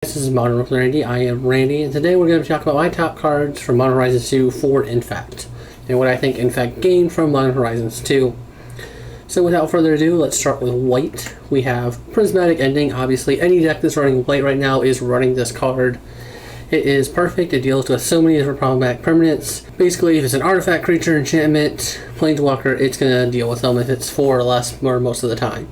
This is Modern with Randy. I am Randy, and today we're going to talk about my top cards from Modern Horizons 2 for Infect, and what I think Infect gained from Modern Horizons 2. So without further ado, let's start with white. We have Prismatic Ending. Obviously, any deck that's running white right now is running this card. It is perfect. It deals with so many different problematic permanents. Basically, if it's an artifact, creature, enchantment, planeswalker, it's going to deal with them if it's 4 or less or most of the time.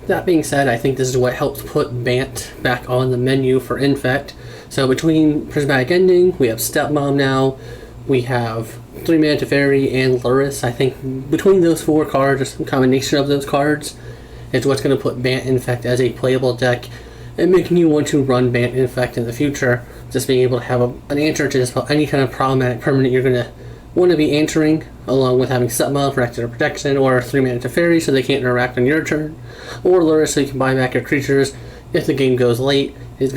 That being said, I think this is what helps put Bant back on the menu for Infect. So between Prismatic Ending, we have Stepmom now, we have 3-mana Teferi and Luris. I think between those 4 cards, or some combination of those cards, is what's going to put Bant Infect as a playable deck and making you want to run Bant Infect in the future. Just being able to have an answer to just about any kind of problematic permanent you're going to want to be answering, along with having Stepmom for extra protection, or 3-mana Teferi so they can't interact on your turn, or Luris so you can buy back your creatures if the game goes late, is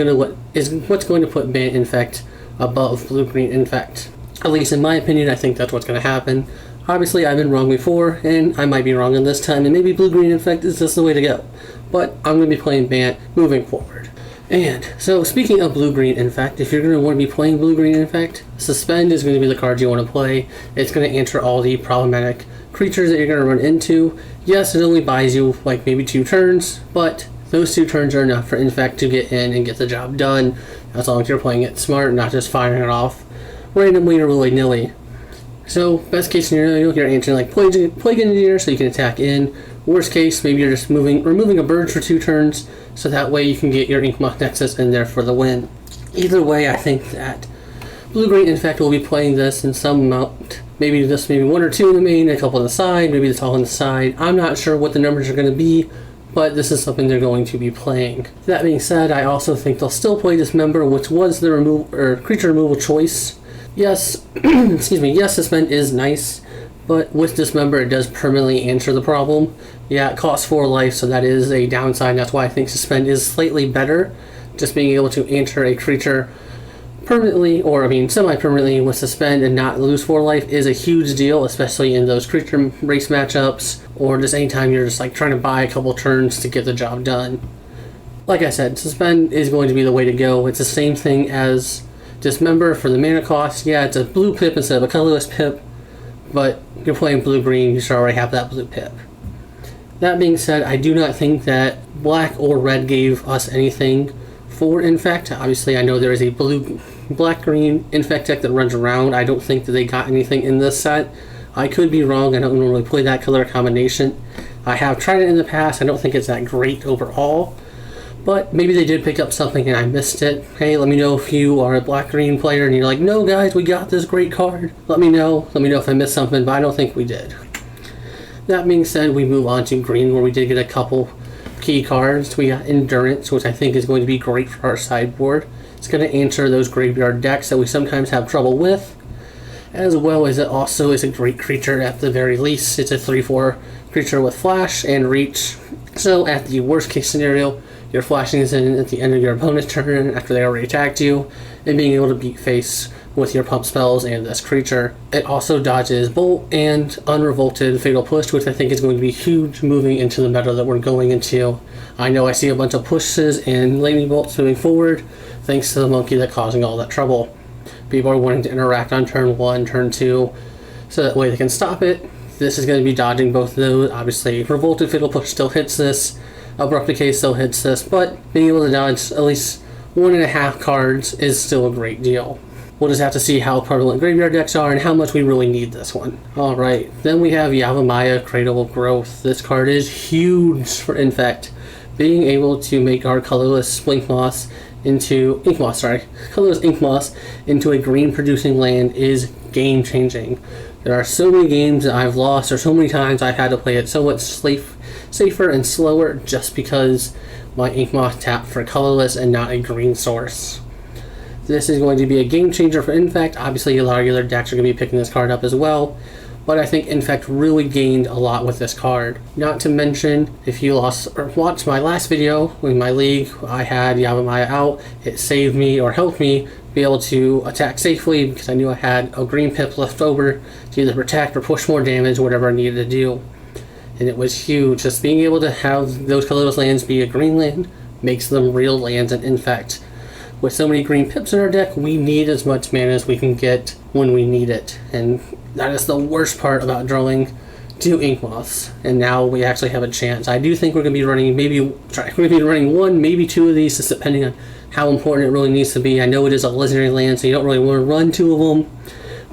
what's going to put Bant Infect above Blue-Green Infect. At least in my opinion, I think that's what's going to happen. Obviously, I've been wrong before, and I might be wrong on this time, and maybe Blue-Green Infect is just the way to go. But I'm going to be playing Bant moving forward. And so, speaking of Blue-Green Infect, if you're going to want to be playing Blue-Green Infect, Suspend is going to be the card you want to play. It's going to answer all the problematic creatures that you're going to run into. Yes, it only buys you like maybe 2 turns, but those 2 turns are enough for Infect to get in and get the job done, as long as you're playing it smart, not just firing it off randomly or willy-nilly. So, best case scenario, you're answering like Plague Engineer so you can attack in. Worst case, maybe you're just removing a bird for 2 turns, so that way you can get your Inkmoth Nexus in there for the win. Either way, I think that Blue-Green Infect will be playing this in some amount. Maybe 1 or 2 in the main, a couple on the side, maybe it's all on the side. I'm not sure what the numbers are going to be, but this is something they're going to be playing. That being said, I also think they'll still play Dismember, which was the creature removal choice. Yes, excuse me, yes, Suspend is nice, but with Dismember, it does permanently answer the problem. Yeah, it costs 4 life, so that is a downside. That's why I think Suspend is slightly better. Just being able to answer a creature permanently, or semi-permanently with Suspend and not lose 4 life is a huge deal, especially in those creature race matchups, or just anytime you're just like trying to buy a couple turns to get the job done. Like I said, Suspend is going to be the way to go. It's the same thing as Dismember for the mana cost. Yeah, it's a blue pip instead of a colorless pip, but you're playing blue-green, you should already have that blue pip. That being said, I do not think that black or red gave us anything for Infect. Obviously, I know there is a black-green Infect deck that runs around. I don't think that they got anything in this set. I could be wrong. I don't normally play that color combination. I have tried it in the past. I don't think it's that great overall, but maybe they did pick up something and I missed it. Hey, let me know if you are a black-green player and you're like, no guys, we got this great card. Let me know. Let me know if I missed something, but I don't think we did. That being said, we move on to green, where we did get a couple key cards. We got Endurance, which I think is going to be great for our sideboard. It's going to answer those graveyard decks that we sometimes have trouble with, as well as it also is a great creature at the very least. It's a 3/4 creature with flash and reach, so at the worst case scenario, you're flashing this in at the end of your opponent's turn after they already attacked you, and being able to beat face with your pump spells and this creature. It also dodges Bolt and Unrevolted Fatal Push, which I think is going to be huge moving into the meta that we're going into. I know I see a bunch of pushes and Lightning Bolts moving forward, thanks to the monkey that's causing all that trouble. People are wanting to interact on turn 1, turn 2, so that way they can stop it. This is going to be dodging both of those. Obviously, Revolted Fatal Push still hits this, Abrupt Decay still hits this, but being able to dodge at least 1.5 cards is still a great deal. We'll just have to see how prevalent graveyard decks are and how much we really need this one. Alright, then we have Yavimaya, Cradle of Growth. This card is huge for Infect. Being able to make our colorless colorless Inkmoss into a green producing land is game changing. There are so many games that I've lost, or so many times I've had to play it so much safer and slower just because my Inkmoth tapped for colorless and not a green source. This is going to be a game changer for Infect. Obviously, a lot of other decks are going to be picking this card up as well, but I think Infect really gained a lot with this card. Not to mention, if you watched my last video in my league, I had Yavimaya out. It saved me, or helped me, be able to attack safely because I knew I had a green pip left over to either protect or push more damage, whatever I needed to do. And it was huge. Just being able to have those colorless lands be a green land makes them real lands in Infect. with so many green pips in our deck, we need as much mana as we can get when we need it. And that is the worst part about drawing 2 ink moths. And now we actually have a chance. I do think we're going to be running one, maybe 2 of these, just depending on how important it really needs to be. I know it is a legendary land, so you don't really want to run 2 of them.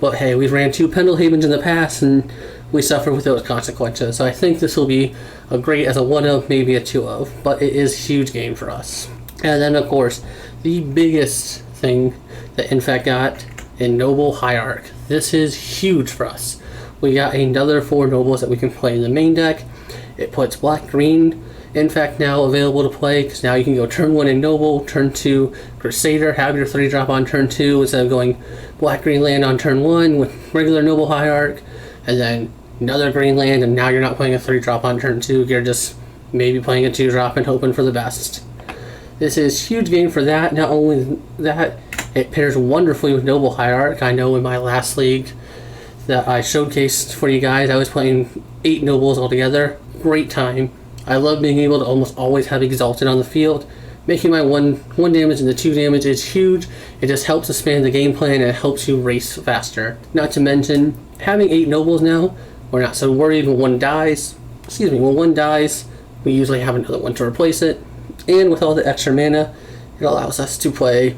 But hey, we've ran 2 Pendlehavens in the past, and we suffer with those consequences. So I think this will be a great as a 1 of, maybe a 2 of. But it is a huge game for us. And then, of course, the biggest thing that Infect got in Noble Hierarch. This is huge for us. We got another 4 Nobles that we can play in the main deck. It puts black-green Infect now available to play, because now you can go turn 1 in Noble, turn 2 Crusader, have your 3-drop on turn 2 instead of going black-green land on turn 1 with regular Noble Hierarch, and then another green land, and now you're not playing a 3-drop on turn 2, you're just maybe playing a 2-drop and hoping for the best. This is a huge game for that. Not only that, it pairs wonderfully with Noble Hierarch. I know in my last league that I showcased for you guys, I was playing 8 Nobles altogether. Great time. I love being able to almost always have Exalted on the field. Making my 1 damage into 2 damage is huge. It just helps expand the game plan, and it helps you race faster. Not to mention, having 8 Nobles now, we're not so worried when one dies. When one dies, we usually have another one to replace it. And with all the extra mana, it allows us to play,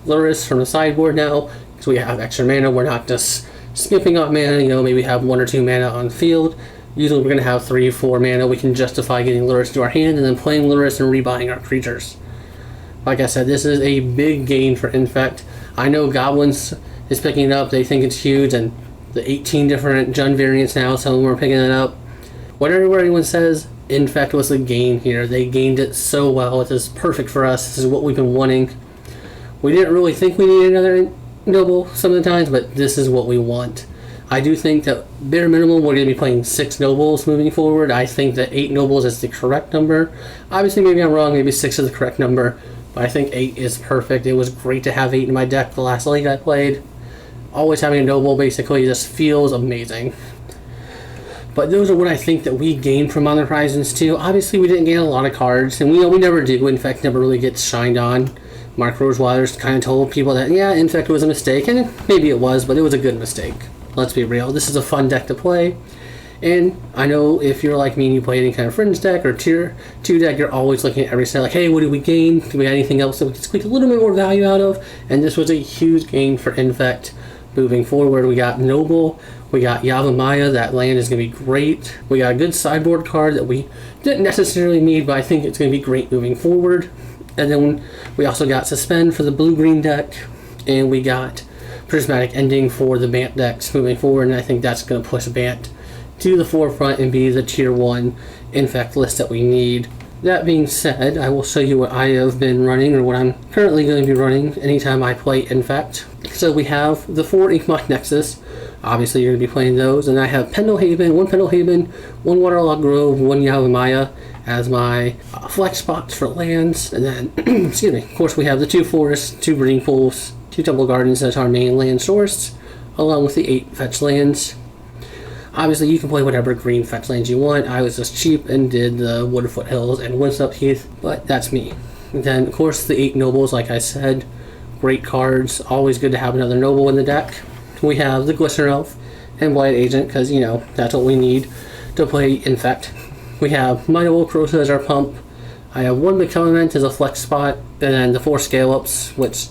Luris from the sideboard now, because we have extra mana. We're not just skipping on mana, maybe have 1 or 2 mana on the field. Usually we're going to have 3 or 4 mana. We can justify getting Luris into our hand and then playing Luris and rebuying our creatures. Like I said, this is a big gain for Infect. I know Goblins is picking it up. They think it's huge, and the 18 different Jund variants now, some of them are picking it up. Whatever anyone says, Infect was the gain here. They gained it so well. It is perfect for us. This is what we've been wanting. We didn't really think we needed another Noble some of the times, but this is what we want. I do think that bare minimum we're going to be playing 6 Nobles moving forward. I think that 8 Nobles is the correct number. Obviously, maybe I'm wrong. Maybe 6 is the correct number, but I think 8 is perfect. It was great to have 8 in my deck the last league I played. Always having a Noble basically just feels amazing. But those are what I think that we gained from Modern Horizons 2. Obviously, we didn't gain a lot of cards, and we never do. Infect never really gets shined on. Mark Rosewater's kind of told people that, yeah, Infect was a mistake, and maybe it was, but it was a good mistake. Let's be real. This is a fun deck to play, and I know if you're like me and you play any kind of Fringe deck or Tier 2 deck, you're always looking at every set like, hey, what did we gain? Do we have anything else that we can squeak a little bit more value out of? And this was a huge gain for Infect. Moving forward, we got Noble, we got Yavimaya. That land is going to be great. We got a good sideboard card that we didn't necessarily need, but I think it's going to be great moving forward. And then we also got Suspend for the blue-green deck, and we got Prismatic Ending for the Bant decks moving forward, and I think that's going to push Bant to the forefront and be the Tier 1 Infect list that we need. That being said, I will show you what I have been running, or what I'm currently going to be running anytime I play Infect. So we have the 4 Inkmoth Nexus. Obviously, you're going to be playing those. And I have Pendlehaven, 1 Waterlogged Grove, 1 Yavimaya as my flex spots for lands. And then, of course, we have the 2 forests, 2 breeding pools, 2 temple gardens as our main land source, along with the 8 fetch lands. Obviously, you can play whatever green fetch lands you want. I was just cheap and did the Woodfoot Hills and Windsup Heath, but that's me. And then, of course, the 8 Nobles, like I said, great cards. Always good to have another Noble in the deck. We have the Glistener Elf and Blight Agent, because, that's what we need to play Infect. We have Mighty Crota as our pump. I have 1 McElement as a flex spot, and then the 4 Scale-Ups, which,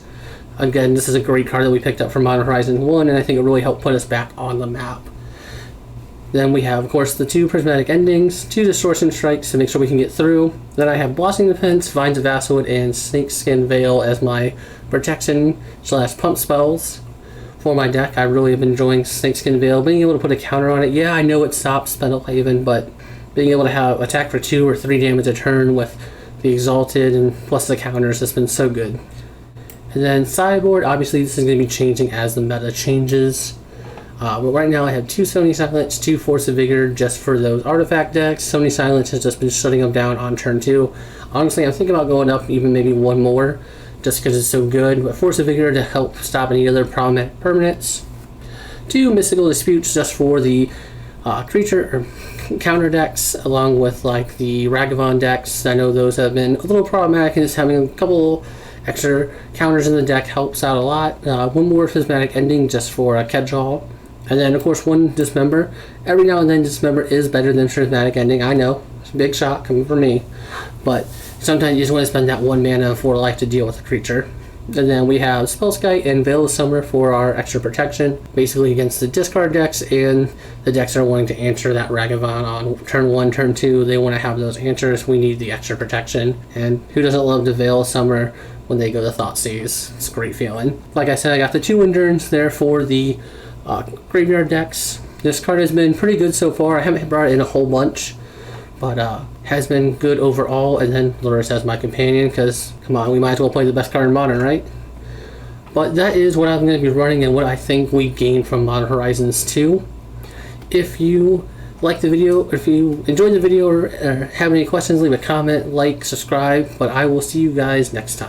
again, this is a great card that we picked up from Modern Horizons 1, and I think it really helped put us back on the map. Then we have, of course, the 2 Prismatic Endings, 2 Distortion Strikes to make sure we can get through. Then I have Blossoming Defense, Vines of Vassalwood, and Snakeskin Veil as my protection / pump spells for my deck. I really have been enjoying Snakeskin Veil. Being able to put a counter on it, yeah, I know it stops Pendlehaven, but being able to have attack for 2 or 3 damage a turn with the Exalted and plus the counters has been so good. And then sideboard, obviously this is going to be changing as the meta changes. But right now I have 2 Sony Silence, 2 Force of Vigor just for those artifact decks. Sony Silence has just been shutting them down on turn 2. Honestly, I'm thinking about going up even maybe 1 more just because it's so good. But Force of Vigor to help stop any other problematic permanents. 2 Mystical Disputes just for the creature or counter decks, along with like the Ragavan decks. I know those have been a little problematic, and just having a couple extra counters in the deck helps out a lot. One more Prismatic Ending just for a catch-all. And then, of course, one Dismember. Every now and then, Dismember is better than Prismatic Ending. I know. It's a big shot coming from me. But sometimes you just want to spend that 1 mana for life to deal with a creature. And then we have Spellskite and Veil of Summer for our extra protection, basically against the discard decks and the decks that are wanting to answer that Ragavan on turn 1, turn 2. They want to have those answers. We need the extra protection. And who doesn't love the Veil of Summer when they go to Thoughtseize? It's a great feeling. Like I said, I got the 2 Endurance there for the graveyard decks. This card has been pretty good so far. I haven't brought it in a whole bunch, but has been good overall. And then Lurrus as my companion, because come on, we might as well play the best card in Modern, right? But that is what I'm going to be running and what I think we gained from Modern Horizons 2. If you like the video, or if you enjoyed the video or have any questions, leave a comment, like, subscribe, but I will see you guys next time.